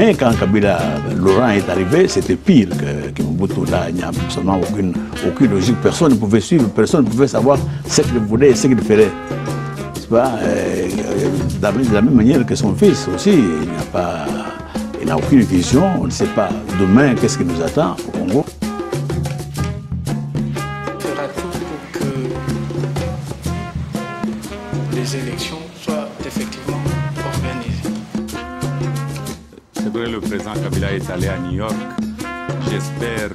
Mais quand Kabila, Laurent est arrivé, c'était pire que Mobutu. Là, il n'y a absolument aucune logique. Personne ne pouvait suivre, personne ne pouvait savoir ce qu'il voulait et ce qu'il ferait. Pas, de la même manière que son fils aussi, il n'a aucune vision, on ne sait pas demain qu'est-ce qui nous attend au Congo. Fera tout pour que les élections soient effectivement organisées. C'est vrai, le président Kabila est allé à New York. J'espère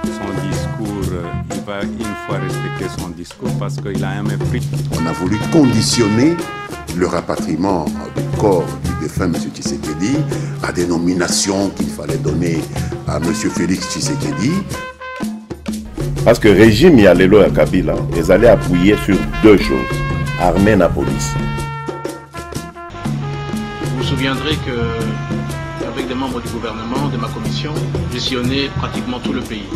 son discours, il va une fois respecter son discours parce qu'il a un mépris. On a voulu conditionner le rapatriement du corps du défunt M. Tshisekedi à des nominations qu'il fallait donner à M. Félix Tshisekedi. Parce que le régime Yalelo et Kabila, ils allaient appuyer sur deux choses, armée et police. Vous vous souviendrez qu'avec des membres du gouvernement, de ma commission, j'ai sillonné pratiquement tout le pays.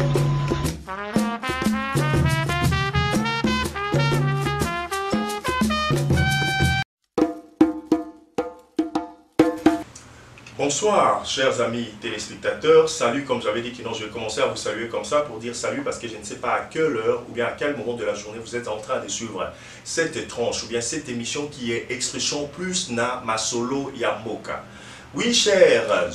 Bonsoir, chers amis téléspectateurs. Salut, comme j'avais dit, je vais commencer à vous saluer comme ça pour dire salut parce que je ne sais pas à quelle heure ou bien à quel moment de la journée vous êtes en train de suivre cette tranche ou bien cette émission qui est Expression Plus na Masolo Yamoka. Oui, chers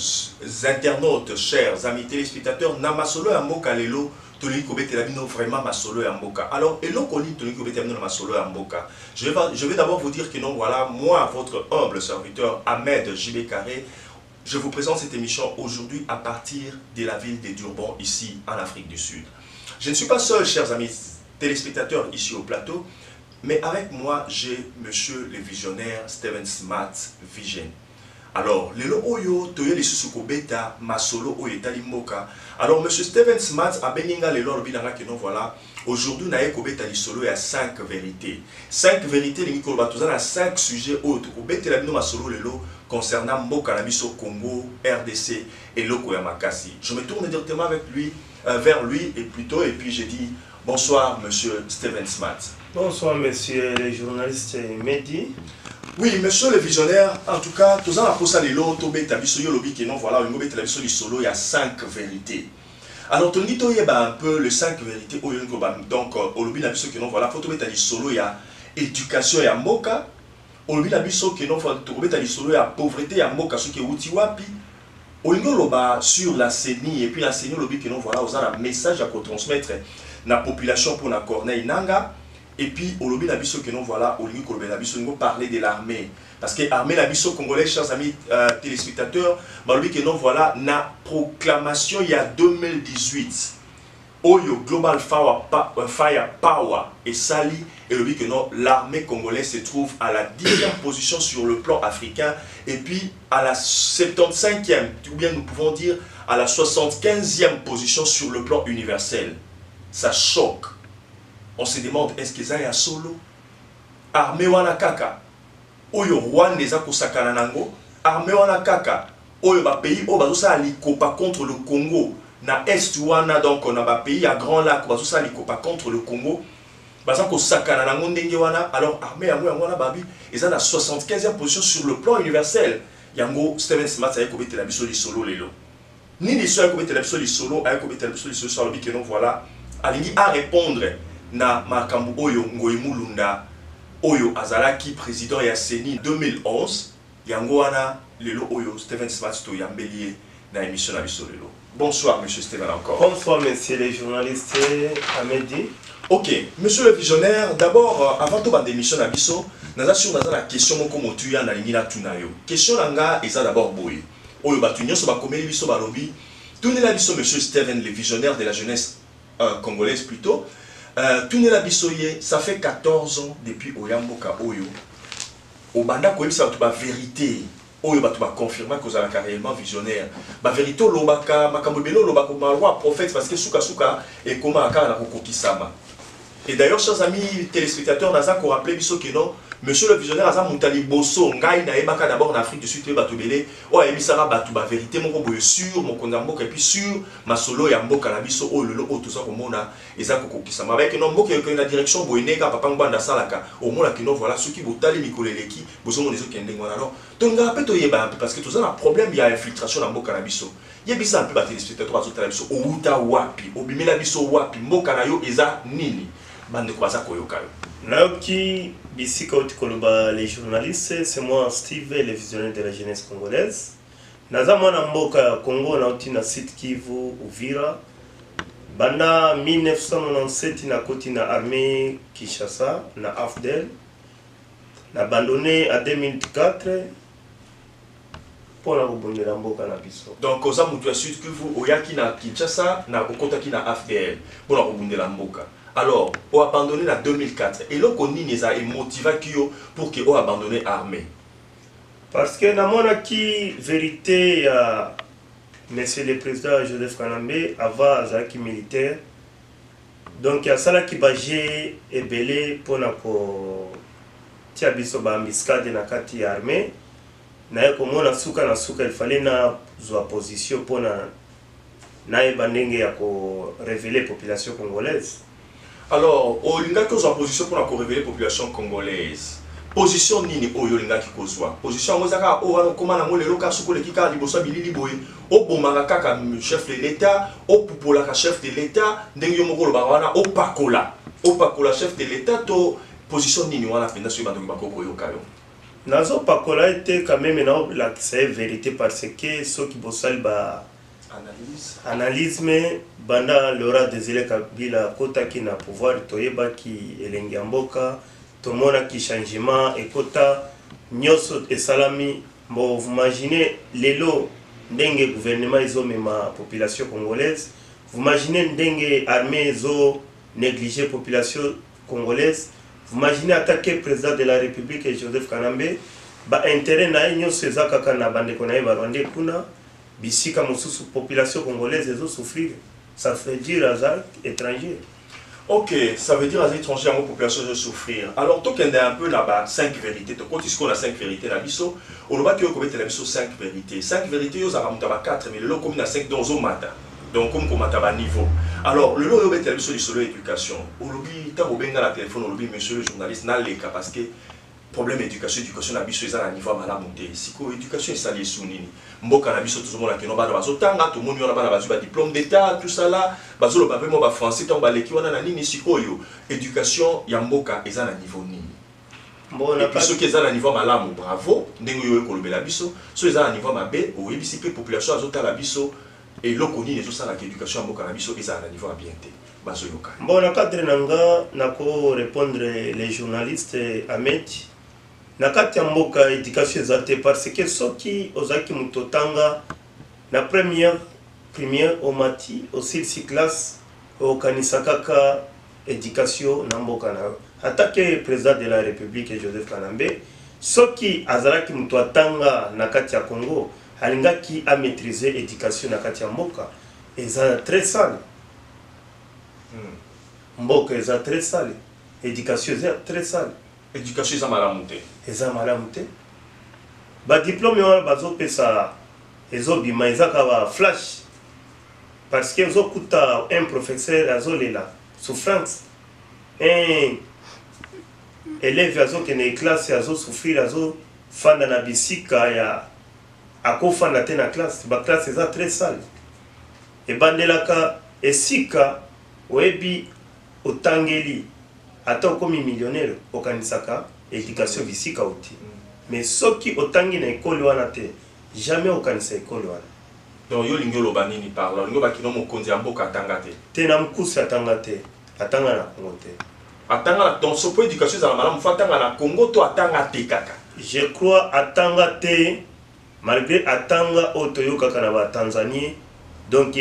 internautes, chers amis téléspectateurs, na Masolo Yamoka lelo Tony Kobete Labino vraiment Masolo Yamoka. Alors, et l'on connaît Tony Kobete Labino Masolo Yamoka. Je vais d'abord vous dire que non, voilà, moi, votre humble serviteur Ahmed JB Carré. Je vous présente cette émission aujourd'hui à partir de la ville de Durban, ici en Afrique du Sud. Je ne suis pas seul, chers amis téléspectateurs, ici au plateau, mais avec moi, j'ai monsieur le visionnaire Steven Smart Vision. Alors, lelo oyo toye le susuko beta masolo oyetali moka. Alors, monsieur Steven Smart a beninga lelo lobinanga que non voilà. Aujourd'hui, na eko beta lisolo ya 5 vérités. 5 vérités lingi koloba tozana 5 sujets autres. Ko beta la bino masolo lelo concernant Mboka na biso Congo, RDC et Loko ya Makasi. Je me tourne directement avec lui, vers lui et puis j'ai dit bonsoir monsieur Steven Smart. Bonsoir monsieur le journaliste Mehdi. Oui, monsieur le visionnaire, en tout cas, tous en a posé les lots, Tobé Tabiso Yolobi qui non voilà, une mauvaise tabiso du solo, il y a 5 vérités. Alors, tu dis un peu les 5 vérités, donc, au lobby Nabiso qui non voilà, faut tomber solo, il y a éducation et Moka. Au lobby Nabiso qui non faut tomber solo, il y a pauvreté et Moka, ce qui est Utiwapi. Au loba sur la CENI et puis la CENI, au lobby qui non voilà, on a un message à transmettre la population pour la Corneille Nanga. Et puis, au lobby Nabiso que non voilà, au lobby Nabiso nous parler de l'armée. Parce que l'armée Nabiso congolais, chers amis téléspectateurs, le lobby que non voilà, na proclamation il y a 2018. Oyo Global Fire Power et Sali, et le lobby que non, l'armée congolaise se trouve à la 10e position sur le plan africain. Et puis, à la 75e, ou bien nous pouvons dire à la 75e position sur le plan universel. Ça choque. On se demande, est-ce que ça y a solo? Armée wana kaka. Oyo Rwanda eza kosakana nango. Armée wana kaka. Oyo ba pays o bazosa likopa contre le Congo. Na est wana donc on a ba pays à Grand Lac bazosa likopa contre le Congo. Baza kosakana nango ndenge wana. Alors armée yango wana babi eza na 75e position sur le plan universel. Yango Steven Smart aye kobete la biso li solo lelo. Ni li so aye kobete la biso li solo, aye kobete la biso li solo sur le bi que non voilà. Alingi à répondre na makambu oyo Ngoyi Mulunda oyo azalaki président ya CENI 2011 yango wana lelo oyo Steven Smart to yambelier na émission na biso lelo. Bonsoir monsieur Steven encore. Bonsoir monsieur les journalistes Amedi. OK, monsieur le visionnaire, d'abord avant to bande émission na biso, naza sur naza la question moko motu ya na lingi na tunayo. Question nanga eza d'abord boye. Oyo batu nyonso ba komeli biso balobi. Tourner la biso monsieur Steven le visionnaire de la jeunesse congolaise plutôt. Tourner la bisoye, ça fait 14 ans depuis Oyamboka Oyo. Au banda ko yebisa ba vérité. Oyo ba confirmer que vous êtes réellement visionnaire. Ba vérité lobaka makambo belo lobaka malwa prophète parce que suka et comment akana na kokokisama. Et d'ailleurs chers amis téléspectateurs naza ko rappeler biso que non monsieur le visionnaire aza mutali boso ngai na ebaka d'abord en Afrique du Sud to batubele o ebisaka batu ba vérité moko boye sur mon kondamboka et puis sur masolo ya mboka na biso o lelo o toza komona eza kokokisa avec non mboka yo na direction boyeneka papa ngwanda salaka au mona kino voilà ceux qui botali mikoleleki bozo mon ezo kende ngwana non tonga pe to yeba un peu parce que toza na problème ya infiltration na mboka na biso yebisa un peu ba téléspectateurs azotala biso o uta wapi obimela biso wapi mboka na yo eza nini bande ko baza koyoka yo Naoki Bisika Otikoloba, les journalistes, c'est moi Steve, le visionnaire de la jeunesse congolaise. Naza mwana mboka Congo nauti na site Kivu Uvira. Banda 1997 na koti na armée Kinshasa na AFDEL. Na abandonné en 2004 pour la rebondir en mboka na biso. Donc oza mutu ya site Kivu oyaki na Kinshasa na okotaki na AFDEL pour la rebondir en mboka. Alors, on a abandonné en 2004. Et là, on a motivé pour qu'on ait abandonné l'armée. Parce que dans mon acquis, vérité, monsieur le président Joseph Kanambe, avant Zaki militaire, donc il y a ça qui va gérer et belé pour nous tia biso ba miskade na kati ya armée. Na yako mona suka il fallait na zwa position pour na ebandenge ya ko révéler population congolaise. Alors, au linga qui en position pour révéler la population congolaise. Position nini oyo linga qui kozwa. Position ngozaka o wana koma na molelo ka sukole kika liboso bilili boye. O bomanga kaka chef de l'état, o pupola ka chef de l'état, ndenge yo mokolo ba wana o pakola. O pakola chef de l'état to position nini wana penda so bandoki bakoko yo kayo. Nazo pakola était quand même la vérité parce que ceux qui bossal ba analyse mais banda Laura Désiré Kabila kota ki na pouvoir toyeba ki elengi mboka tomona ki changement et kota nyoso et salami bon vous imaginez lelo ndenge gouvernement izo mema population congolaise vous imaginez ndenge armée izo négliger population congolaise vous imaginez attaquer président de la République Joseph Kanambe ba intérêt na nyoso ezaka kana bande kona ba rwande kuna bisika mususu population congolaise ils ont souffrir. Ça veut dire aux étrangers. Ok, ça veut dire aux étrangers, à la population de souffrir. Alors, toi, on a un peu là-bas 5 vérités. Quand tu qu'on a 5 vérités là, on va dire qu'on a 5 vérités. 5 vérités, on a 4, mais le lot comme on a 5 dans un matin. Donc, comme on a un niveau. Alors, le lot, on a été sur l'éducation. On a la téléphone, on a monsieur le journaliste, n'a les cas parce que problème éducation na biso eza na niveau malamu te siko éducation esali esunini mboka na biso tozomona keno bana bazotanga tomoni wana bana bazwi ba diplôme d'état tout ça là bazoloba pe mo ba français tant baleki wana na nini sikoyo éducation ya mboka eza na niveau nini mbona biso ke eza na niveau malamu bravo ndenge yo ekolobela biso so eza na niveau mabe oyebisi pe population azotala biso et loko nini ezosala ke éducation ya mboka na biso eza na niveau bien te bazoyoka mbona cadre nanga nako répondre les journalistes Ahmed na kati ya mboka éducation ezate parce que soki ozaki mutotanga na première au mati au 6 classe au kanisa kaka éducation na mboka na attaqué président de la République Joseph Kanambe soki azalaki mutotanga na kati ya Congo alingaki a maîtriser éducation na kati ya mboka eza très sale mboka eza très sale éducation eza très sale éducation eza malamu te eza malamu te ba diplôme wana bazopesa ezobima ezaka ba flash parce que ezokuta un professeur azolela souffrance un élève azokende classe azosouffrir azofanda na bisika ya akofanda te na classe ba classe eza très sale ebandelaka esika oyebi otangeli ata okomi millionnaire okanisaka éducation bisika oti mais soki otangi na école wana te jamais okanisa école wana donc yo lingi oloba nini par là lingi bakino mokonzi ya mboka atanga te te na mkusi atanga te atanga na Congo te atanga na donc sopo éducation ezala malamu fo atanga na Congo to atanga te kaka je crois atanga te malgré atanga oyo toyokaka na ba Tanzanie donc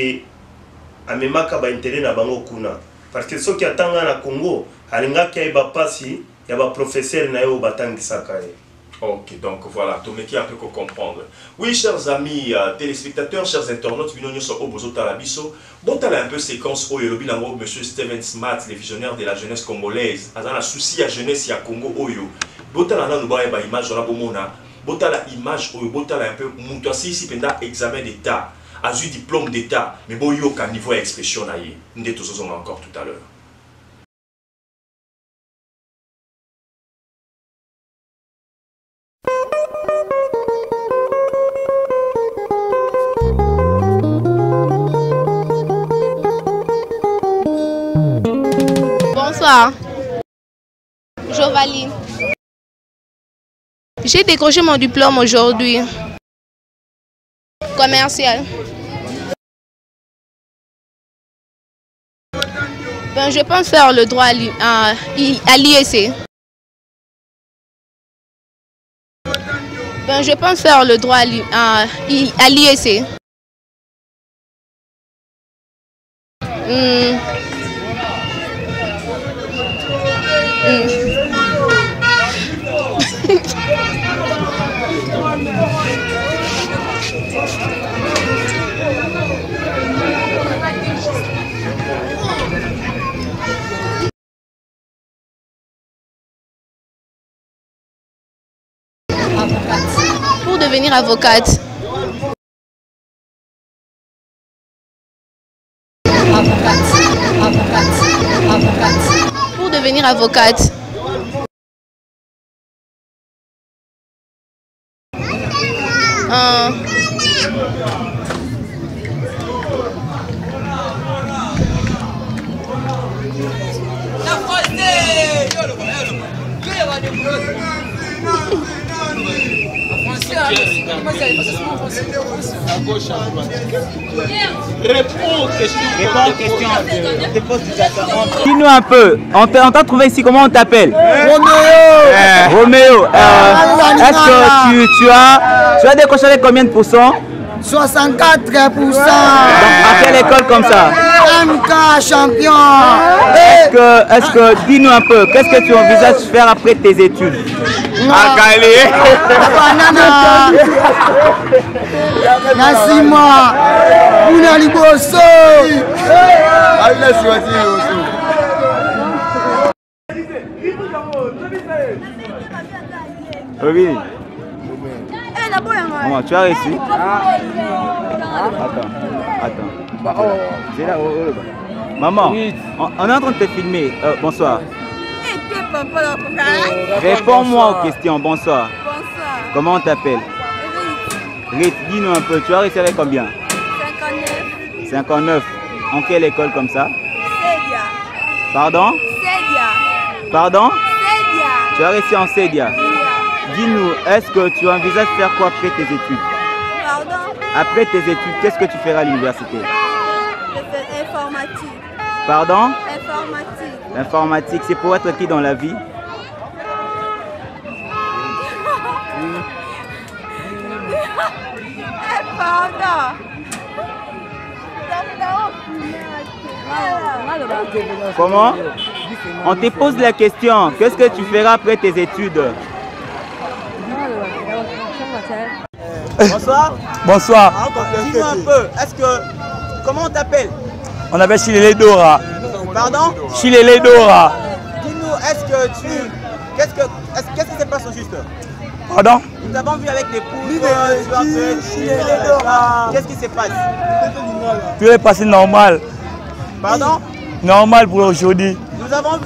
amemaka ba intérêt na bango kuna parce que soki atanga na Congo alingaki ayeba pasi ya ba professeur na yo batangisaka ye. Ok, donc voilà, tout le monde qui a un peu comprendre. Oui, chers amis téléspectateurs, chers internautes, nous sommes au Bozo Talabiso. Bon, tu as un peu séquence où il y a M. Steven Smart, les visionnaires de la jeunesse congolaise. Il y a un souci à jeunesse, il y a Congo, botala na loba ba image na bomona botala image oyo botala un peu muto si penda examen d'état a eu diplôme d'état mais boyo ka niveau expression na ye ndé tozozonga encore tout à l'heure. Bonsoir. Jovalie. J'ai décroché mon diplôme aujourd'hui. Commercial. Ben, je pense faire le droit à l'IEC. Ben, je pense faire le droit à l'IEC. Pour devenir avocate. Pour devenir avocate. Dis-nous un peu, on t'a trouvé ici, comment on t'appelle? Roméo. Est-ce que tu as décroché avec combien de pourcents? 64%. Donc, à quelle école comme ça? MK champion. Est-ce que dis-nous un peu, qu'est-ce que tu envisages de faire après tes études? Nasima. Una liboso. Oui. Bon, tu as réussi? Attends. C'est là, maman, on est en train de te filmer. Bonsoir. Réponds-moi aux questions. Bonsoir. Bonsoir. Comment on t'appelle? Rite, dis-nous un peu. Tu as réussi avec combien? 59. 59. En quelle école comme ça? Sédia. Pardon? Sédia. Pardon? Sédia. Tu as réussi en Sédia. Dis-nous, est-ce que tu envisages de faire quoi après tes études? Pardon? Après tes études, qu'est-ce que tu feras à l'université? Informatique. Pardon? Informatique. L'informatique, c'est pour être qui dans la vie? Pardon. Comment? On te pose la question, qu'est-ce que tu feras après tes études? Bonsoir. Bonsoir. Dis-nous un peu, comment on t'appelle? On appelle Chilele Dora. Pardon? Chilele Dora. Dis-nous, qu'est-ce qui se passe au juste? Pardon? Nous avons vu avec des poudres, qu'est-ce qui se passe? Tout est passé normal. Pardon? Normal pour aujourd'hui. Nous avons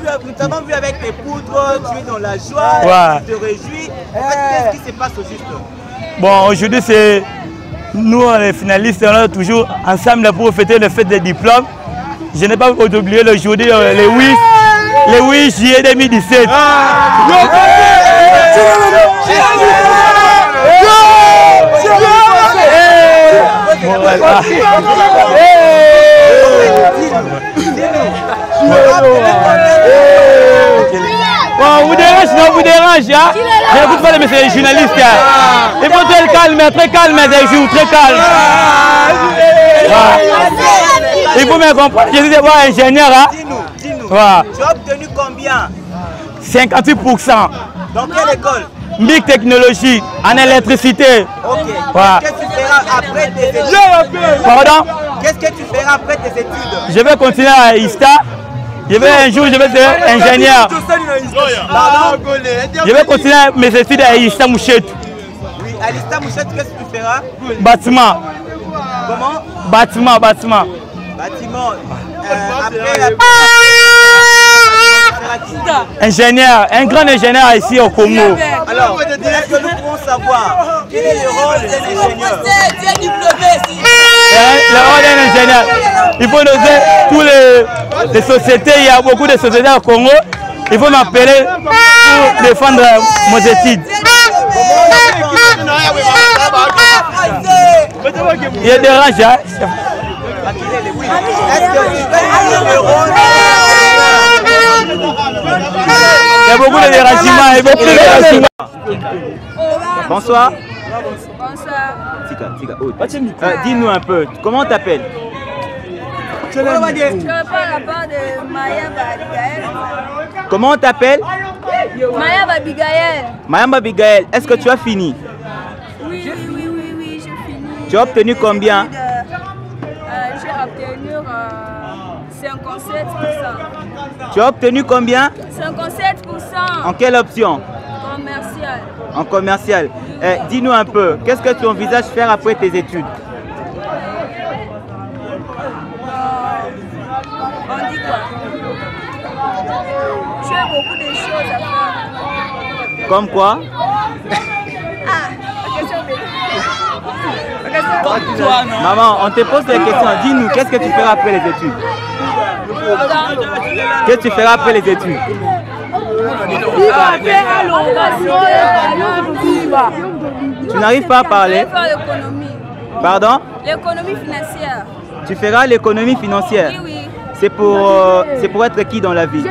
vu avec des poudres, tu es dans la joie, ouais. Tu te réjouis. En fait, qu'est-ce qui se passe au juste? Bon, aujourd'hui, c'est nous, les finalistes, on est toujours ensemble pour fêter le fête des diplômes. Je n'ai pas oublié aujourd'hui, le 8 juillet 2017. Bon, vous dérange, non, vous dérange, hein? Je n'écoute pas les messieurs journalistes. Il faut être calme, très calme, des jours, très calme. Il faut me comprendre, je suis d'abord ingénieur. Dis-nous, tu as obtenu combien? 58%. Dans quelle école? Big technologie, en électricité. Ok. Qu'est-ce que tu feras après tes études? Pardon? Qu'est-ce que tu feras après tes études? Je vais continuer à ISTA. Je vais un jour, je vais devenir ingénieur. Je vais continuer mes études à Ista Mouchet. Oui, à l'Ista Mouchet, qu'est-ce que tu feras? Bâtiment. Comment? Bâtiment. Bâtiment. Après ingénieur, un grand ingénieur ici au Congo. Alors, est-ce que nous pouvons savoir quel est le rôle d'un ingénieur? Le rôle d'un ingénieur. Il faut noter tous les sociétés, il y a beaucoup de sociétés au Congo. Il faut m'appeler pour défendre mes études. Il y a des ranges. Il y a beaucoup de dérangements, il y a beaucoup de dérangements. Bonsoir. Bonsoir. Dis-nous un peu, comment t'appelles? Je reprends la part de Mayamba Abigaël. Comment on t'appelle? Mayamba Abigaël. Mayamba Abigaël, est-ce que tu as fini? Oui, j'ai fini. Tu as obtenu combien? J'ai obtenu 57%. Tu as obtenu combien? 57%. En quelle option? Commercial. En commercial. Dis-nous un peu, qu'est-ce que tu envisages faire après tes études? On dit quoi? Tu as beaucoup de choses à faire. Comme quoi? Maman, on te pose des questions. Dis-nous, qu'est-ce que tu feras après les études? Qu'est-ce que tu feras après les études? Tu n'arrives pas à parler? Pardon? L'économie financière. Tu feras l'économie financière? Oui. C'est pour être qui dans la vie?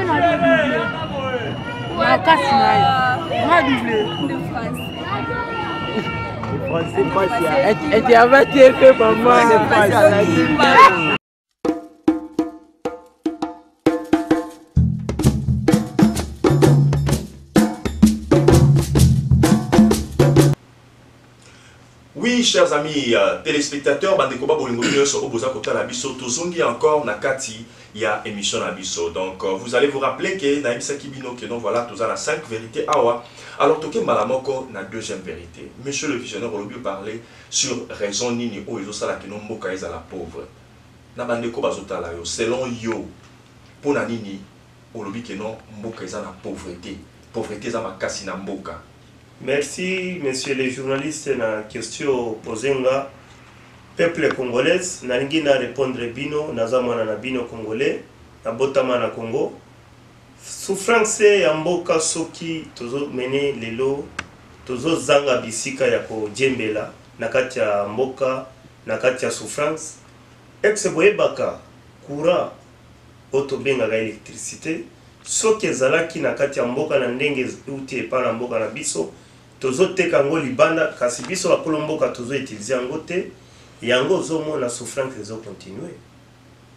Oui, chers amis téléspectateurs, Bandekoba Bolingo sur Oboza Kota Nabiso, Tozongi encore Nakati, il y a émission Nabiso. Donc vous allez vous rappeler que Naïmsa Kibino, que donc voilà, tous à la 5 vérités Awa. Alors Toké Malamoko, la deuxième vérité. Monsieur le visionnaire Olobi parlait sur raison nini o izo sala kino mboka eza la pauvre. Na bandeko bazota la yo, selon yo, pona nini Olobi keno mboka eza la pauvreté. Pauvreté za makasi na mboka. Merci, messieurs les journalistes. La question posée, peuple congolais, nalingi na répondre bino, nazamana na bino congolais, na botama na Congo. Souffrance ya mboka soki tozo mene lelo, tozo zanga bisika ya ko djembela, nakati ya mboka, nakati ya souffrance. Exe boyebaka, courant, otobenga ga électricité, soki ezalaki nakati ya mboka na ndenge uti epa na mboka na biso, tozo teka ngo libanda kasi biso bakolo mboka tozo utiliser yango te yango zomo na souffrance zo continuer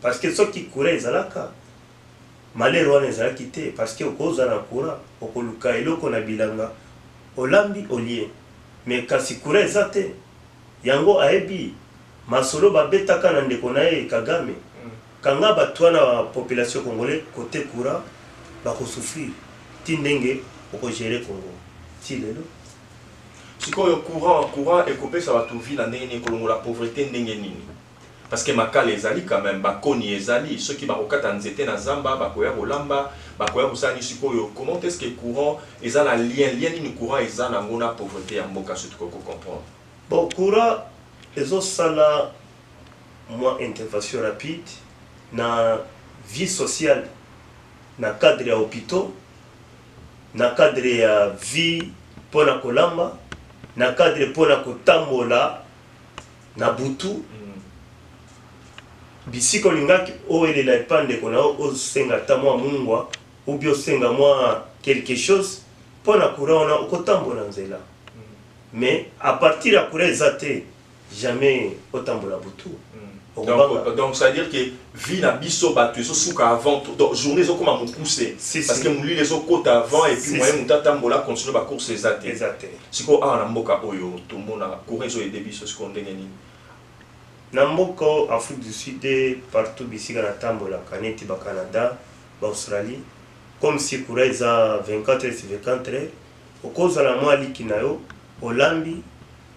parce que soki courant ezalaka malheur wana ezalaki te parce que okoza na courant okoluka eloko na bilanga olambi olie mais kasi courant ezate yango aebi masolo babetaka na ndeko na ye Kagame kanga batwana population congolaise côté courant bako souffrir ti ndenge oko gérer Congo ti lelo sikoyo courant ekopesa bato vie na ndenge kolongo la pauvreté ndenge nini parce que makala ezali quand même bakoni ezali ceux qui bakokata nzete na zamba bakoya kolamba bakoya kosala sikoyo comment est-ce que courant eza na lien nini courant eza na ngona pauvreté ya mboka surtout ko comprendre bon courant ezosala moi intervention rapide na vie sociale na cadre ya hôpitaux na cadre ya vie pona kolamba na cadre pona kotambola na butu bisiko lingaki oelela epande kona osenga ta mwa mungwa ou bien osenga mwa quelque chose pona courant na okotambola nzela mais à partir ya courant ezate jamais otambola butu. Donc ça veut dire que vie na biso batu so suka avant donc journée zo comment pousser parce que mouli les autres avant et puis moyen mutata mbola continuer ba course ezate siko na mboka oyo tomona courant zo aider biso siko ndenge nini na mboka Afrique du Sud partout bisika na tambola kaneti ba Canada Australie comme si courant eza 24 heures sur 24 heures okozala mwa liki na yo olambi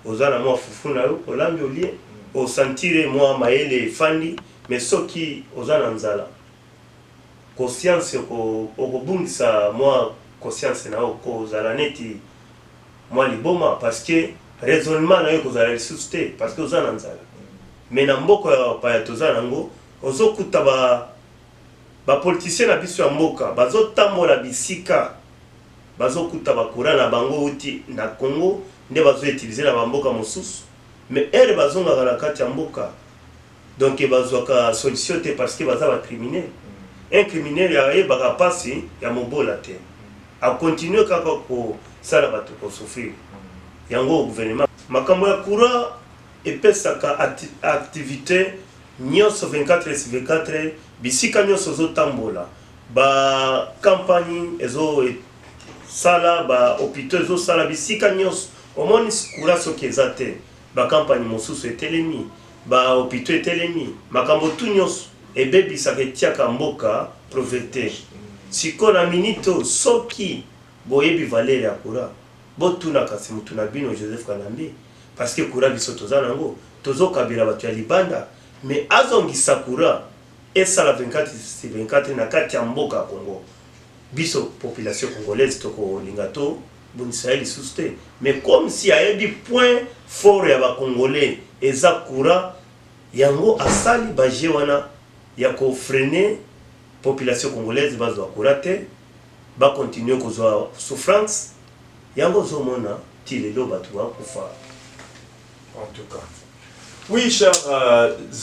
ozala mwa fufu na yo olambi olie osentire mwa mayele efandi mais soki ozala nzala conscience okobundisa mwa conscience na yo kozala neti mwa liboma parce que raisonnement na yo kozala lisusu te parce que ozala nzala mais na mboka ya bapaya tozala nango ozokuta bapoliticien na biso ya mboka bazotambola bisika bazokuta bakura na bango uti na Congo nde bazoutilize na bamboka mosusu mais ere bazongaka na kati ya mboka donc bazwaka solution te parce que baza bacriminel un criminel yayebaka pasi ya mobola te akontinue kaka kosala bato kosouffrir yango gouvernement makambo ya courant epesaka activité nyonso 24/24 bisika nyonso ezotambola bacampagne ezosala bahôpitaux ezosala bisika nyonso omoni courant soki eza te bacampagne mosusu etelemi bahôpitaux etelemi makambo tu nyonso ebebisaka etiaka mboka pauvreté siko na minito soki boyebi valeur ya courant botuna kasi mutu na bino Joseph Kanambe parce que courant biso toza nango tozokabila bato ya libanda mais azongisa courant esala 24/24 na kati ya mboka Congo biso population congolaise tokolinga to bundisa lisusu te mais comme si ayebi point fort ya bacongolais eza courant yango asali baje wana ya kofrener population congolaise bazwa courant te bakontinue kozwa souffrance yango zomona ti lelo bato bakufa. En tout cas. Oui, chers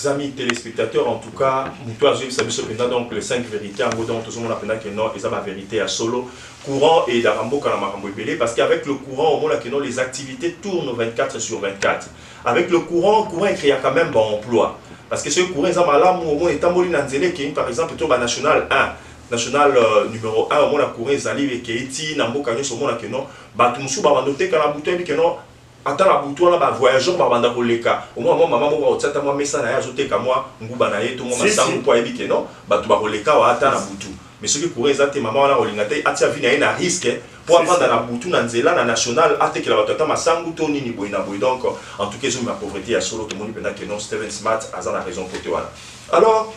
amis téléspectateurs, en tout cas, nous donc les 5 vérités, en gros, donc tout le monde a que non, et ça ma vérité à solo, courant et d'arambo quand on parce qu'avec le courant, on a que non, les activités tournent 24/24. Avec le courant il crée quand même bon emploi. Parce que ce courant, ils ont malade, on est en Molinanzele, qui est par exemple, tout national 1. National numéro 1, on a courant, ils arrivent et qui est Nambo Kanyo, sur mon que non, Batumsou, Babandote, Kalabuté, que non. Attends la bouton là, voyageur par banda koleka. Au moins maman moi otata moi message na ajouter ka moi nguba na ye tout moment sangu po ebike non, ba tu ba koleka wa attends la bouton. Mais ce qui courait ezate maman na olingate atia vina na risque pour apprendre la bouton na nzela na national ate que la batata masangu to nini boy na boy donc en tout cas ils ont ma pauvreté à solo tout le monde pendant que non Steven Smart a la raison côté voilà. Alors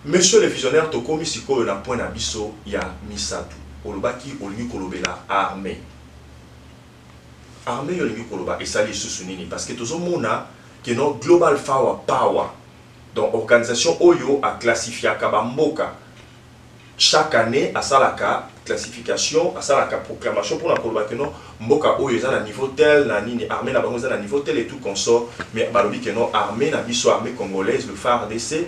monsieur le visionnaire to komi siko na point na biso ya misatu. Olobaki olingi kolobela armée. Armée yolingi koloba et ça les sous-nini parce que tout le monde a que non global power donc organisation oyo a classifié à Kabamboka chaque année à salaka classification à salaka proclamation pour la koloba que non mboka oyo est à niveau tel na nini armée na bango est à niveau tel et tout consort mais balobi que non armée na biso armée congolaise le FARDC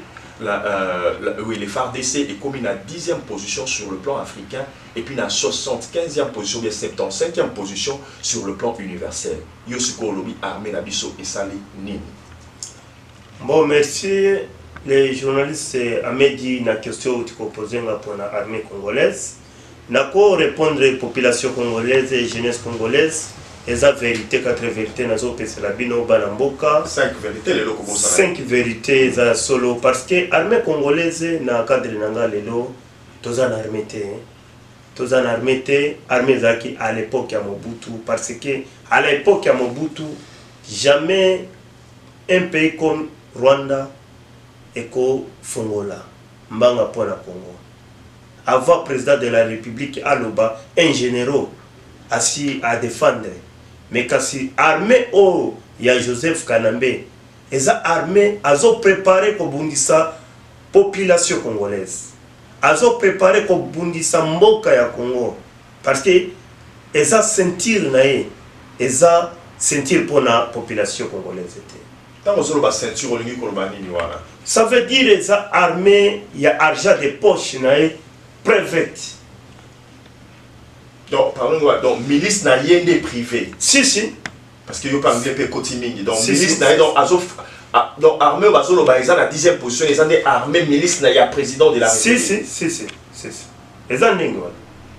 oui, les FARDC est commis à 10e position sur le plan africain et puis à 75e position, bien 75e position sur le plan universel. Yosuko Lobi, armée Nabiso et Sali Nini. Bon, merci. Les journalistes Amédi na question que tu posais pour l'armée congolaise. Nako répondre aux populations congolaises et jeunesse congolaise. Et la vérité, 4 vérités, nazo pesela bino banamboka. 5 vérités, les locaux. 5 vérités, za solo. Parce que l'armée congolaise, na cadre nanga lelo, tozan armée te. Tozan armée te, armée zaki à l'époque ya Mobutu. Parce que à l'époque ya Mobutu, jamais un pays comme Rwanda et comme Fongola, mbanga pour la Congo. Avant président de la République, Aloba, un général assis à défendre. Mais quand si armée oh il y a Joseph Kanambe et ça armée azo préparé pour bundisa population congolaise azo préparé pour bundisa mboka ya Congo parce que eza sentir nae eza sentir pour la population congolaise tant que ba ceinture olingi koloba nini wana ça veut dire eza armée il y a argent de poche nae private. Donc, pardon, donc milice n'a rien de privé. Si, si. Parce que vous parlez de Kotiming. Donc, milice n'a rien de donc, armée, Bazolo, ils ont la 10e position, ils ont des armées, milice n'a rien président de la République. Si. Ils ont des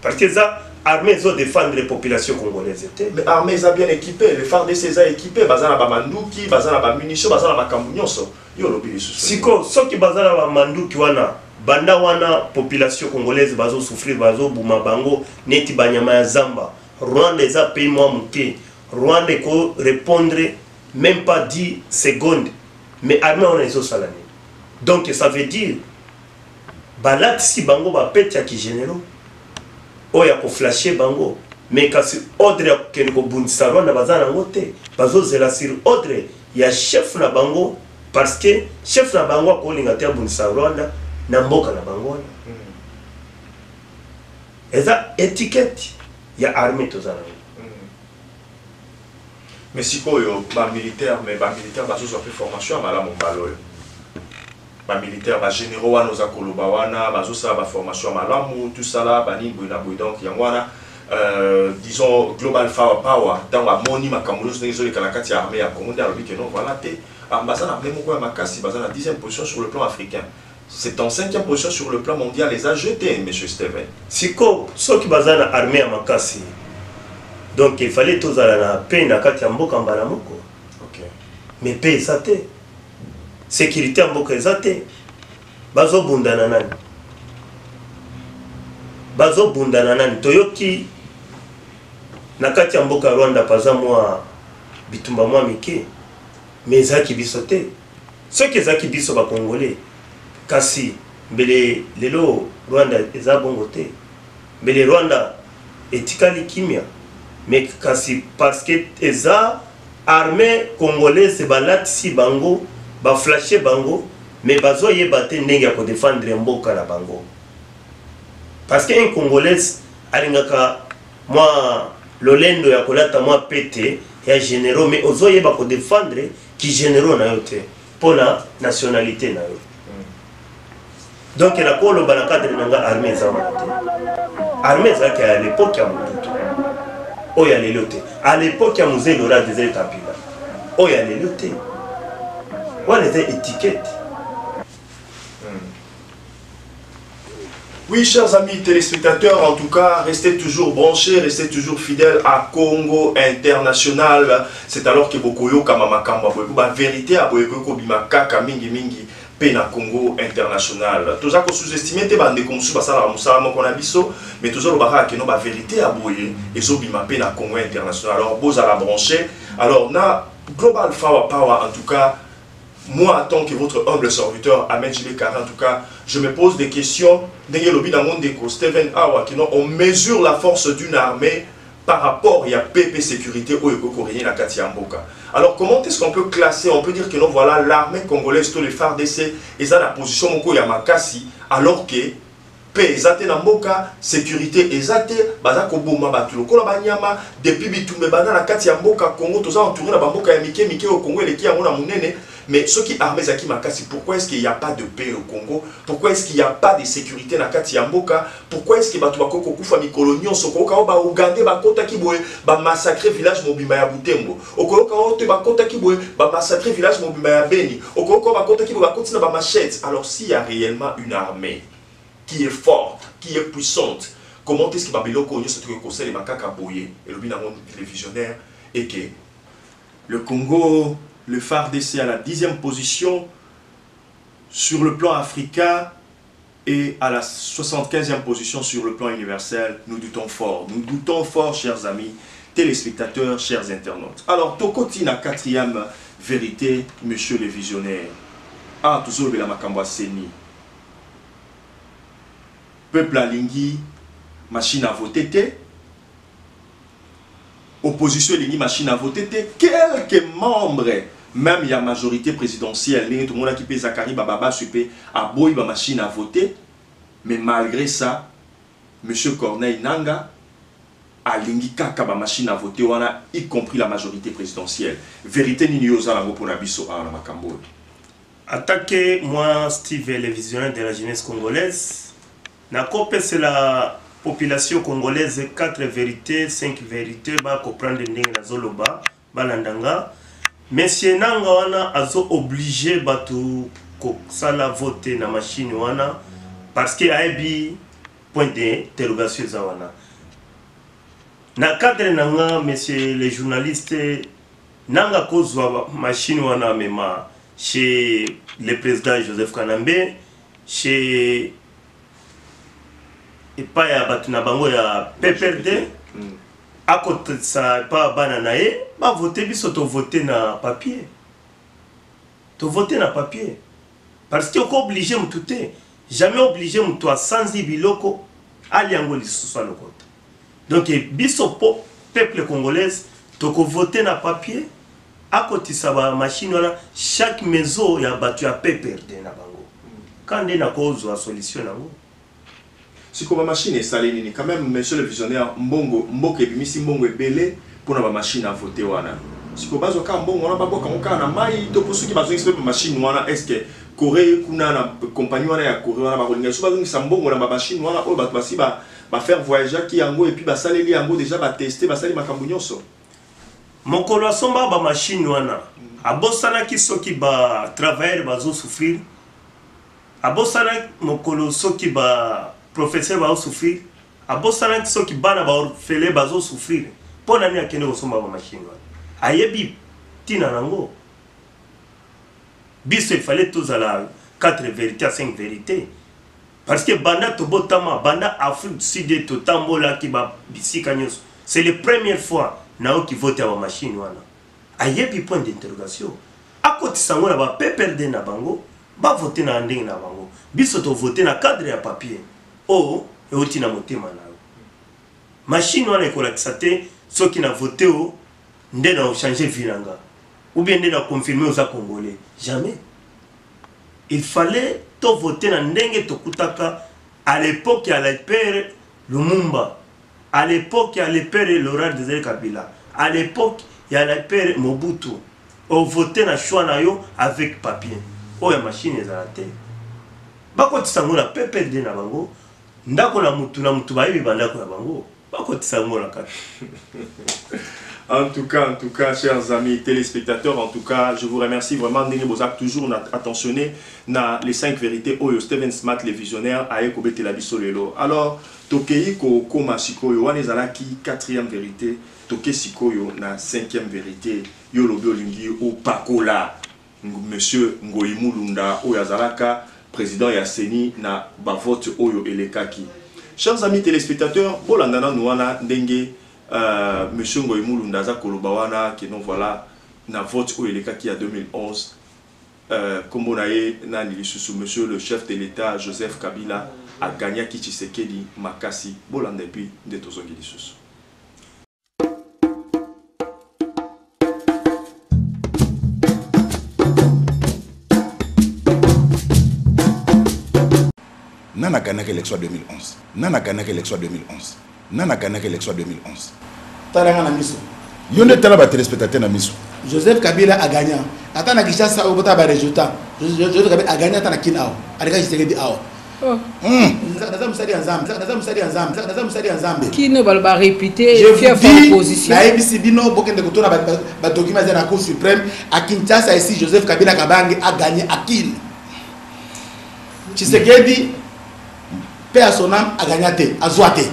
parce que ça, armée, ils ont défendre les populations congolaises. Mais armée, ils ont bien équipé. Les FARDC, ils ont équipé. Bazana Bamandouki, Bazana Bamunition, Bazana Bakamunyon. Yo, l'obéi les sous. Si, ceux qui Bazana Bamandouki, wana. banda wana population congolaise bazo souffrir bazo buma bango neti banyama ya zamba. Rwanda eza pays moi muke. Rwanda ko répondre même pas 10 secondes mais armée on ezo salani. Donc ça veut dire balatisi bango ba peti ya ki généraux oya ko flasher bango mais kasi ordre ya ken ko bundisa Rwanda bazana ngote bazo zela sur ordre ya chef na bango parce que chef na bango ko linga te bundisa Rwanda na mboka na bango eza étiquette ya armée tozana. Mais si quoi ba militaire mais ba militaire bazo zo fait formation mala mombalo ba militaire ba généraux wana oza koloba wana bazo ça ba formation malamu tout ça là ba ni boina boy donc yangwana disons global power dans la moni makambo zo les kalakati armée ya Congo alobi que non voilà té ambassadeur même quoi makasi bazana 10e position sur le plan africain. C'est en 5e position sur le plan mondial les a jetés monsieur Steven. Siko ceux qui bazana armée ya makasi. Donc il fallait tous aller na paix na kati ya mboka mbala moko. OK. Mais paix ça té. Sécurité en mboka ça té. Bazo bundana nani. Bazo bundana nani toyoki na kati ya mboka Rwanda paza mwa bitumba mwa mike. Mais zaki biso té. Ceux qui zaki biso ba congolais kasi mbele lelo Rwanda eza bongo té. Mbele Rwanda etikali kimia. Mais kasi parce que eza armée congolaise balatisi bango ba flasher bango mais bazo yebate ndenge ko défendre mboka na bango parce que un congolaise alingaka moi lolendo ya kolata moi pété ya généraux mais ozo yeba ko défendre ki généraux na yote pona nationalité na yo. Donc la kolo bana cadre nanga armée za armée za à l'époque ya Mobutu oya lelote à l'époque ya Mzee Laurent Désiré Kabila oya lelote voilà des étiquettes. Oui, chers amis téléspectateurs, en tout cas, restez toujours branchés, restez toujours fidèles à Congo International. C'est alors que Bokoyo Kamamakambo, la vérité à Boyoko Bimakaka Mingi Mingi, Pena Congo International. Tout ça qu'on sous-estime, c'est bande comme ça, ça qu'on a biso, mais tout ça le barra que non, la vérité à Boye et Zobima Pena Congo International. Alors, beaux à la brancher. Alors, na Global Power, en tout cas. Moi, en tant que votre humble serviteur, Ahmed Jile Kara, en tout cas, je me pose des questions. Steven Awa, on mesure la force d'une armée par rapport à PP sécurité ou la Katiamboka. Alors, comment est-ce qu'on peut classer? On peut dire que non, voilà, l'armée congolaise, tous les FARDC, ils ont la position Moko Yamakasi, alors que paix ezate na mboka, sécurité ezate, bazako boma batulo kola banyama, depuis bitumbe bana na kati ya mboka Congo, toza entouré na bamboka ya mike au Congo eleki yango na munene, mais ceux qui armés zaki makasi, pourquoi est-ce qu'il n'y a pas de paix au Congo? Pourquoi est-ce qu'il n'y a pas de sécurité na kati ya mboka? Pourquoi est-ce que batu bakoko kufa mikolo nyonso koka ba Uganda ba kota kiboye ba massacrer village mobimba ya Butembo? Okoloka ote ba kota kiboye ba massacrer village mobimba ya Beni? Okoloka ba kota kiboye ba kotina ba machette? Alors s'il y a réellement une armée qui est forte, qui est puissante, comment est-ce que Babylone connaît ce truc conseil de Makaka Boye et le binamon télévisionnaire et que le Congo, le FARDC à la 10e position sur le plan africain et à la 75e position sur le plan universel, nous doutons fort, chers amis téléspectateurs, chers internautes. Alors, Tokoti na 4e vérité, monsieur le visionnaire. Ah, toujours le Makamba Seni. Peuple alingi, machine à voter, opposition alingi, machine à voter, quelques membres, même il y a majorité présidentielle, tout le monde qui peut Zakari Bababa super à boy ba machine à voter, mais malgré ça, monsieur Corneille Nanga alingi kaka ba machine à voter, y compris la majorité présidentielle. Vérité ni yoza lango pour nabiso à la makambo. Attaquez moi Steve, le visionnaire de la jeunesse congolaise. Nakope c'est la population congolaise 4 vérités, 5 vérités, ba comprendre ndenge na zoloba, balandanga. Monsieur nanga wana azo obligé batu ko sala voter na machine wana parce que aibi point d'interrogation za wana. Na cadre nanga monsieur les journalistes nanga kozwa machine wana mema chez le président Joseph Kanambe chez epa ya bato na bango ya PPRD à côté ça pas bananae ba voter biso to voter na papier to voter na papier parce que ko obligé mutute jamais obligé mutwa sans biloko ali yango lisusu lokota donc biso po peuple congolais to ko voter na papier à côté ça ba machine wala chaque maison ya bato ya PPRD na bango quand na cause la solution nango. Si comme machine est salée, quand même, monsieur le visionnaire, mbongo, mboke bimisi mbongo ebele pour na machine à voter wana. Si comme bazo ka mbongo na babo ka na mai to pour ceux qui bazo expert machine wana est-ce que Corée kuna na compagnie wana ya Corée wana ba kolinga so bazo ngisa mbongo na machine wana o ba basi ba faire voyager ki yango et puis ba saleli yango déjà ba tester ba sali makambo nyonso. Mokolo asomba ba machine wana abosana ki soki ba travailler bazo souffrir. Abosana mokolo soki ba professeur va souffrir, à Bossana ceux qui bana va faire bazo souffrir. Pour l'année à Kenya osomba ba machine. Ayebi tina nango. Bis il fallait tous à la 4 vérités à 5 vérités. Parce que banda to botama banda Afrique du Sud to tambola qui ba bisika nyos. C'est la première fois nao qui vote à ba machine wana. Ayebi point d'interrogation. À côté sango na ba PPRD na bango, ba voter na ndenge na bango. Biso to voter na cadre ya papier. Oh, et aussi na motema na machine wana ekolakisa te soki na voté o nde na changer vilanga ou bien nde na confirmer aux congolais jamais. Il fallait to voter na ndenge to kutaka à l'époque ya la père Lumumba, à l'époque ya le père Laurent Désiré Kabila, à l'époque ya la père Mobutu. On voter na choix na yo avec papier. Oh ya machine ezalate. Bako tisango na PPRD na bango. Ndako na mutu baebi bandako ya bango bakotisa ngo na kati. En tout cas, chers amis téléspectateurs, en tout cas, je vous remercie vraiment. Ndenge bozak toujours attentionné na les 5 vérités oyo Steven Smart les visionnaires a ekobete la biso lelo. Alors, tokei ko koma sikoyo wana ezalaki 4e vérité, toke sikoyo na 5e vérité. Yo lobi olingi o pakola monsieur Ngoyi Mulunda oyo azalaka président Yasseni na bavote oyo elekaki. Chers amis téléspectateurs, bolandana nouana ndenge monsieur Ngoyi Mulunda za koloba wana que non voilà na vote oyo elekaki ya 2011 kombo na ye na lisusu monsieur le chef de l'État Joseph Kabila a gagné ki Tshisekedi makasi bolanda puis nde tozongi lisusu. Nana gagné l'élection 2011. Nana gagné l'élection 2011. Nana gagné l'élection 2011. Taranga na miso. Yonde talaba téléspectateur na miso. Joseph Kabila a gagné. Atana Kishasa au bota ba résultat. Joseph Kabila a gagné atana kin awo. Arika Tshisekedi awo. Naza musali Nzambe. Qui ne va pas répéter fier opposition. Na ABC bino bokende kutona ba documents na Cour suprême à Kinshasa ici Joseph Kabila Kabange a gagné à Kil. Tshisekedi paix à son âme a gagné à Zouate.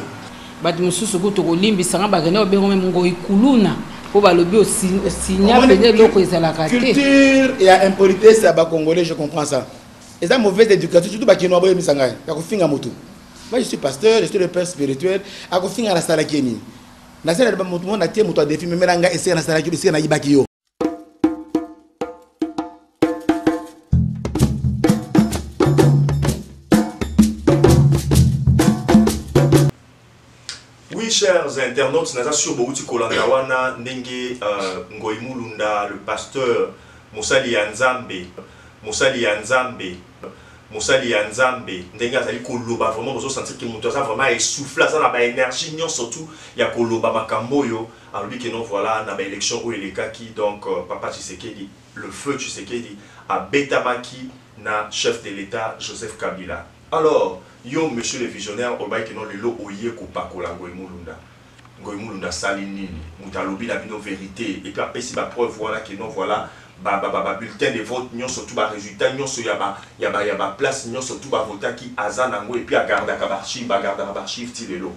Bati mususu kuto kolimbi sanga bagane obengo mengo ikuluna po balobi o signa pene loko ezalaka te. Culture et impolitesse à ba congolais, je comprends ça. Et ça mauvaise éducation surtout ba kino boye misanga ya kofinga moto. Moi je suis pasteur, je suis le père spirituel, a kofinga la sala keni. Na sala ba moto na tie moto a défi memelanga essayer na sala keni essayer na yibaki yo. Chers internautes, nous sur Boruti Kolandawana, Nenge Ngoyi Mulunda, le pasteur Moussali Nzambe, Moussali Nzambe, Nenge Azali Koloba, vraiment, vous sentez que Moussa vraiment essoufflé, ça n'a pas énergie, surtout, il y a Koloba Makamboyo, alors lui que non, voilà, n'a pas élection où il est kaki, donc Papa Tshisekedi, le feu Tshisekedi, à Betabaki, na chef de l'État Joseph Kabila. Alors, yo monsieur le visionnaire obaye que non le lo oye ko pakola Ngoyi Mulunda sali nini mutalobi la bino vérité et puis après si ba preuve voilà que non voilà ba bulletin de vote nyon surtout ba résultat nyon so ya ba place nyon surtout ba voter qui azanango et puis a garder ka archive ti lelo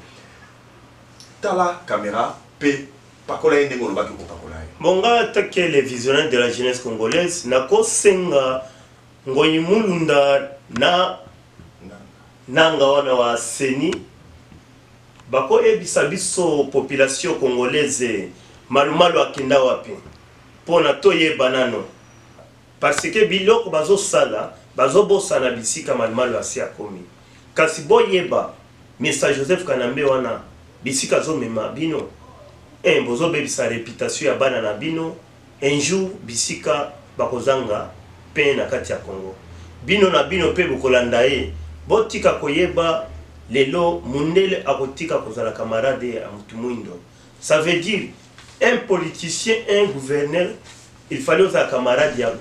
tala caméra p pakola ende ngolo ba ko pakola bonga take les visionnaires de la jeunesse congolaise na ko senga Ngoyi Mulunda na nanga wana wa seni bako ebisa biso population congolaise malumalu akinda wapi pona toyeba nano parce que biloko bazosala bazobosana bisika malumalu asi akomi kasi boyeba message Joseph Kanambe wana bisika zomema bino bozobebisa réputation ya bana na bino un jour bisika bakozanga pe na kati ya Congo bino na bino pe bokolanda ye botika koyeba lelo mundele akotika kozala camarade ya mutu mwindo. Ça veut dire un politicien, un gouverneur, il fallait aux camarades de la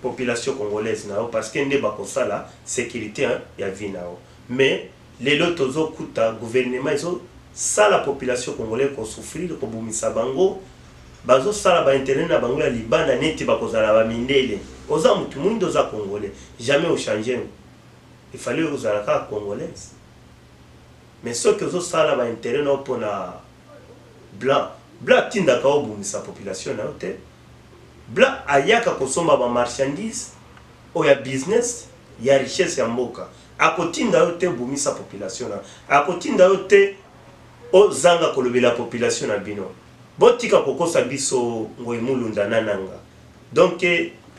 population congolaise parce qu'il y a la sécurité ya vie nao. Mais lelo tozo kuta gouvernement iso ça la population congolaise ko souffrir ko bumisa bango bazo sala ba internet na bango ya libanda neti bakozala ba mindele oza mutu mwindo za congolais jamais au changer. Il fallait aux alaka congolaise. Mais ce que vous avez un intérêt pour la blanc, blanc tinda ka obumisa population na hotel. Blanc ayaka kosomba ba marchandise o ya business ya richesse ya mboka. Akotinda hotel bumisa population na. Akotinda hotel o zanga kolobela population na bino. Botika kokosa biso ngoi mulunda nananga. Donc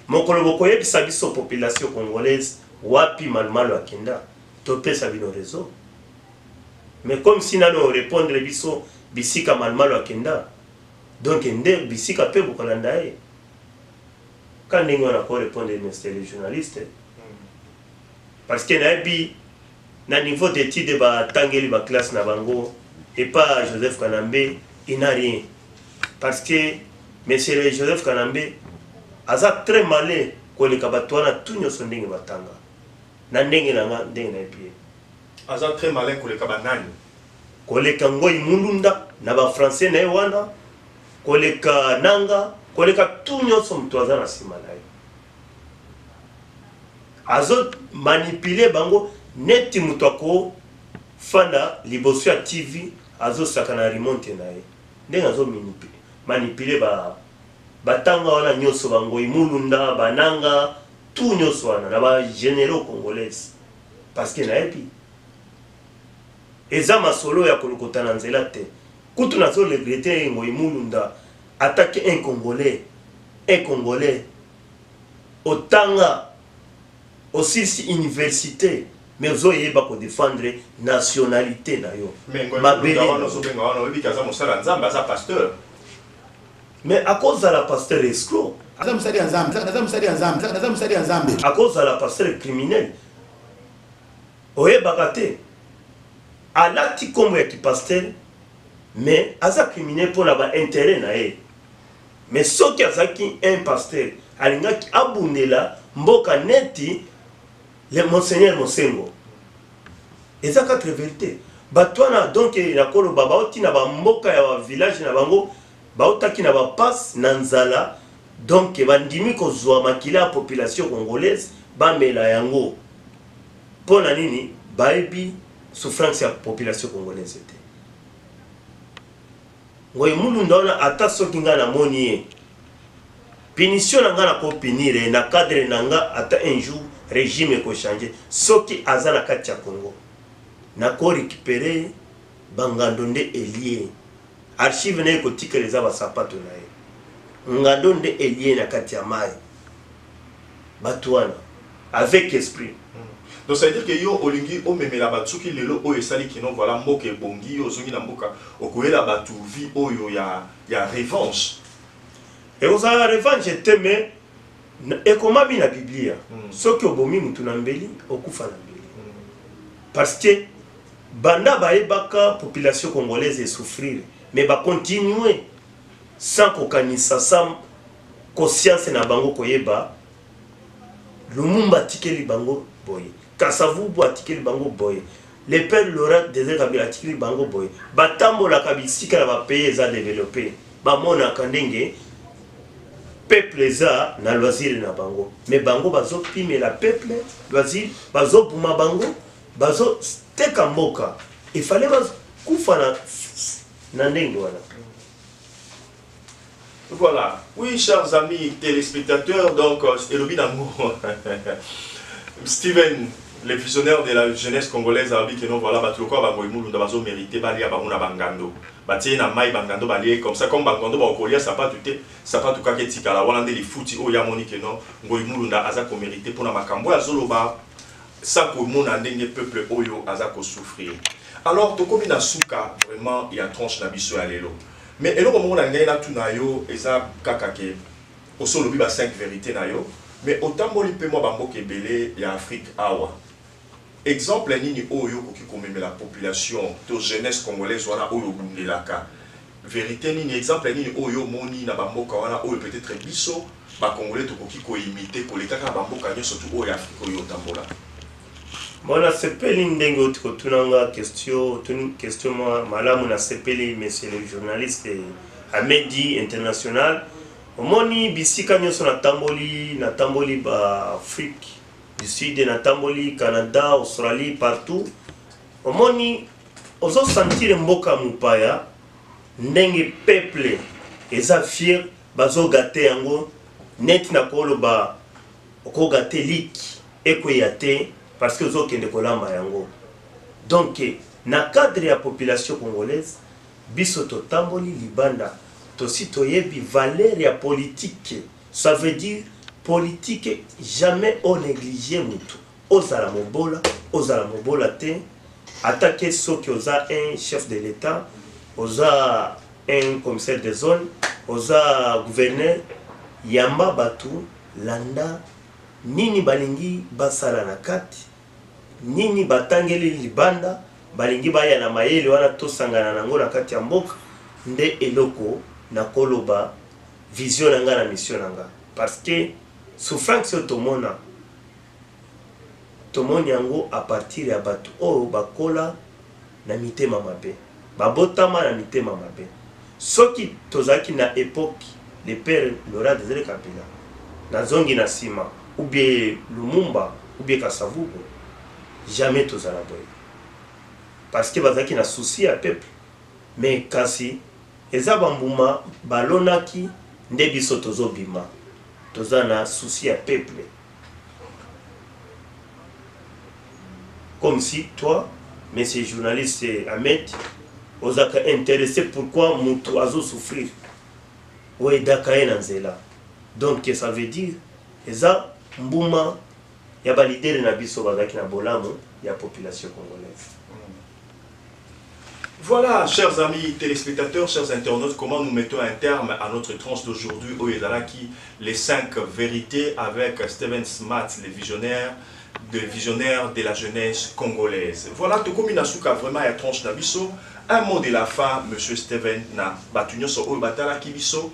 mokolo bokoye bisa biso population congolaise wapi malmalo akenda. Topesa bino réseau. Mais comme si nous répondre biso bisika malmalo akenda. Donc ende bisika pe bokolanda e. Quand on a répondre les journalistes parce que na niveau d'étude ba tangeli ba classe na bango et pas Joseph Kanambe il n'a rien parce que monsieur Joseph Kanambe aza très malin ko le kabatwana tout nyoso ndenge batanga na ndenge na ndenge na pied aza très malin ko le kabanani ko le kangoi mulunda na ba français na wana ko le kananga ko le ka tout nyoso mtu aza na sima na azo manipuler bango neti mutu ako fanda liboso ya TV azo sakana remonte na ye ndenge azo manipuler batanga wana nyoso bango imulunda bananga tout nyoso wana na ba généraux congolais parce que na epi eza masolo ya kolokota na nzela te kutu nazo regretter ngo imulunda attaque un congolais otanga aussi si université mais vous avez pas pour défendre nationalité na yo mais à cause de la pasteur escroc à cause de la pasteur criminel oye bakate à l'acte comme qui pasteur mais asa criminel pour la intérêt na ye mais ce qui a qui un pasteur alinga ki abunela mboka neti le monseigneur Mosengo. Et ça quatre vérité. Batwana donc na kolo baba oti na ba mboka ya village na bango ba otaki na ba passe na nzala donc bandimi ko zwa makila population congolaise ba mela yango. Pona nini baibi souffrance ya population congolaise était. Ngoy mulunda ona ata soki nga na moni punition na nga na ko punir na cadre na nga ata un jour régime ko changer soki azana kati ya Congo na ko récupérer bangandonde elie archive na ko tikeleza ba sapato na ye ngandonde elie na kati ya mai batwana avec esprit. Donc ça veut dire que yo olingi o memela batsuki lelo o esali kino voilà mboka ebongi yo zongi na mboka okoyela batu vi oyo ya revanche. Et vous avez la revanche mais et comment bien la Bible ce que obomi mutu na mbeli okufa na mbeli parce que banda baebaka population congolaise et souffrir mais ba continuer sans kokanisa sans conscience na bango koyeba Lumumba tikeli bango boye Kasavubu atikeli bango boye les pères Laurent des Kabila atikeli bango boye batambola kabisika na ba pays za développer ba mona kandenge peuple za na loisir na bango mais bango bazo pime la peuple loisir bazo buma bango bazo teka mboka il fallait bazo kufa na ndenge wana. Voilà, oui chers amis téléspectateurs, donc Elobi Nango Steven les visionnaires de la jeunesse congolaise avaient dit que non, voilà, Batuloko Bangoïmoulou, nous avons mérité, Balia Bamouna Bangando. Batie na mai Bangando, Balie, comme ça, comme Bangando, Baokolia, ça pas tout cas que Tika, la Walande, les foutis, Oyamoni, que non, Ngoïmoulou, Azako mérité pour la Makambo, Azoloba, ça pour mon andenge peuple Oyo, Azako souffrir. Alors, Tokomi na Souka, vraiment, il y a tranche Nabiso à l'élo. Mais, et le moment où on a gagné la Tunayo, et ça, Kakake, au solo, il y a 5 vérités, Nayo. Mais autant que je peux il y a Afrique awa. Exemple nini oyo qui commémore la population de jeunesse congolaise wana oyo bundelaka. Vérité nini exemple nini oyo moni na bamboka wana oyo peut-être biso ba congolais to ko imiter ko leka ka bamboka nyo surtout oyo Afrique oyo tambola. Bona sepeli ndenge otiko tunanga question malamu na sepeli monsieur le journaliste Amedi International. Omoni bisika nyoso na tamboli ba Afrique du Sud, na tamboli Canada, Australie, partout. Omoni ozo sentir mboka mupaya ndenge peuple eza fier bazo gate yango net na kolo ba oko gate liki ekoyate parce que ozo kende kolamba yango. Donc na cadre ya population congolaise biso to tamboli libanda aussi toyebi valeur ya politique, ça veut dire politique jamais on néglige mutu ozala mobola te attaquer ceux qui osa un chef de l'état osa un commissaire de zone osa gouverneur yamba batu landa nini balingi basala na kati nini batangeli libanda balingi baya na mayele wana tosangana nango na kati ya mboka nde eloko na koloba vision nanga na mission nanga parce que souffrance tomoni yango à partir ya batu oyo bakola na mitema mabe babotama na mitema mabe soki tozaki na époque le père Laurent Désiré Kabila na zongi na sima ou bien Lumumba ou bien Kasavubu jamais tozala boye parce que bazaki na souci à peuple mais kasi eza bambuma balonaki nde biso tozobima toza na souci ya peuple comme si toi monsieur journaliste Ahmed ozaka intéressé pourquoi mutu azo souffrir ou edaka na nzela donc ça veut dire eza mbuma ya ba leader na biso bazaki na bolamu ya population congolaise. Voilà, chers amis téléspectateurs, chers internautes, comment nous mettons un terme à notre tranche d'aujourd'hui au Yedalaki, les 5 vérités avec Steven Smart, les visionnaires de la jeunesse congolaise. Voilà, Tokomi Nasuka, vraiment, il y a tranche d'Abisso. Un mot de la fin, monsieur Steven, na Batunyo so o batala kibiso,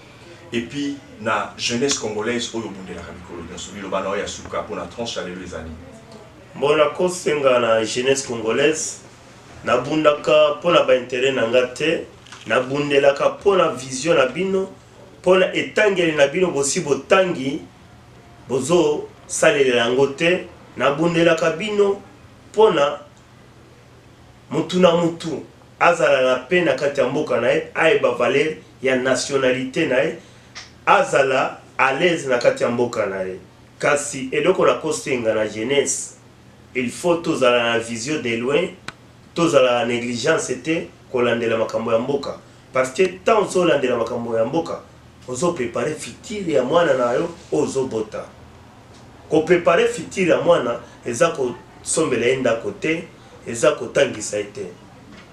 et puis na jeunesse congolaise, o yobunde la kamikolo, na subi lo bana o yasuka, pour la tranche à les années. Bon, la cause c'est la jeunesse congolaise. Nabundaka pona ba intérêt nanga te nabundelaka pona vision na bino pona etangeli na bino bosi botangi bozo salela yango te nabundelaka bino pona mutu na mutu azala na pe na kati ya mboka na ye ayeba valeur ya nationalité na ye azala à l'aise na kati ya mboka na ye kasi eloko na kosenga na jeunesse il faut tozala na vision de loin tozala la négligence était kolandela makambo ya mboka parce que tant ozo landela makambo ya mboka ozo préparer futur ya mwana na yo ozo bota ko préparer futur ya mwana eza ko sombela enda côté eza ko tangisa ete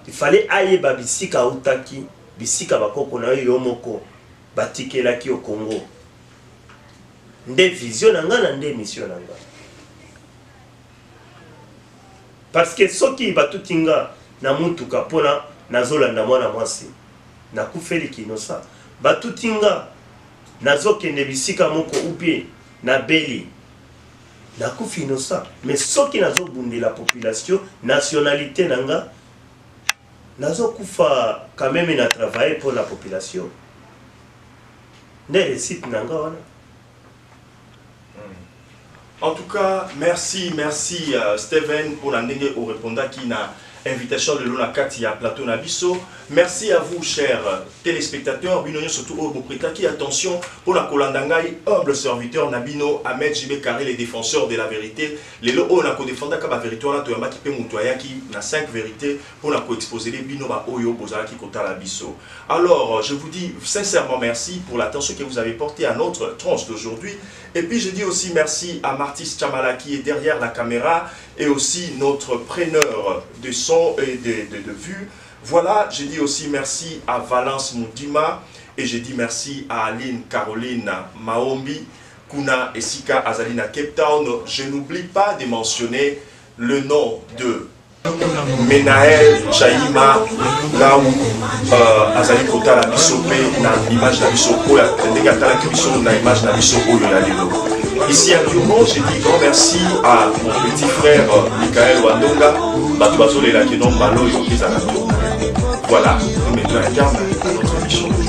il fallait ayeba bisika utaki bisika bakoko na yo moko batikelaki au Congo nde vision nanga na nde mission nanga. Parce que soki batutinga na mutuka pona nazolanda mwana mwasi na kufeli kinosa batutinga nazokende bisika moko upie na beli na kufi inosa mais soki nazobunde la population nationalité nanga nazokufa quand même na travailler pour la population ne récite nanga wana. En tout cas, merci Steven pour la nenge au répondant qui n'a invitation de Lona Katia Plateau Nabiso. Merci à vous, chers téléspectateurs. Bino surtout au Bopritaki. Attention, pour la Kolandangai, humble serviteur Nabino, Ahmed Jibé Karé, les défenseurs de la vérité. Les lots, on a co-défendant la vérité, on a Toyama qui peut Moutoya qui a 5 vérités pour la co-exposer les Bino ba Oyo Bozala qui kota la Biso. Alors, je vous dis sincèrement merci pour l'attention que vous avez portée à notre tranche d'aujourd'hui. Et puis, je dis aussi merci à Martis Chamala qui est derrière la caméra et aussi notre preneur de son et de vue. Voilà, je dis aussi merci à Valence Moudima et je dis merci à Aline Caroline Maombi, Kuna et Sika Azalina Cape Town. Je n'oublie pas de mentionner le nom de Menaël Chaima Laou Azali Kota la Bisopé na image la Bisopo na image la Bisopo ici à Lyomo, je dis grand merci à mon petit frère Michael Wandonga Batouazole la Kenon Malo et voilà, nous mettons un terme à notre émission.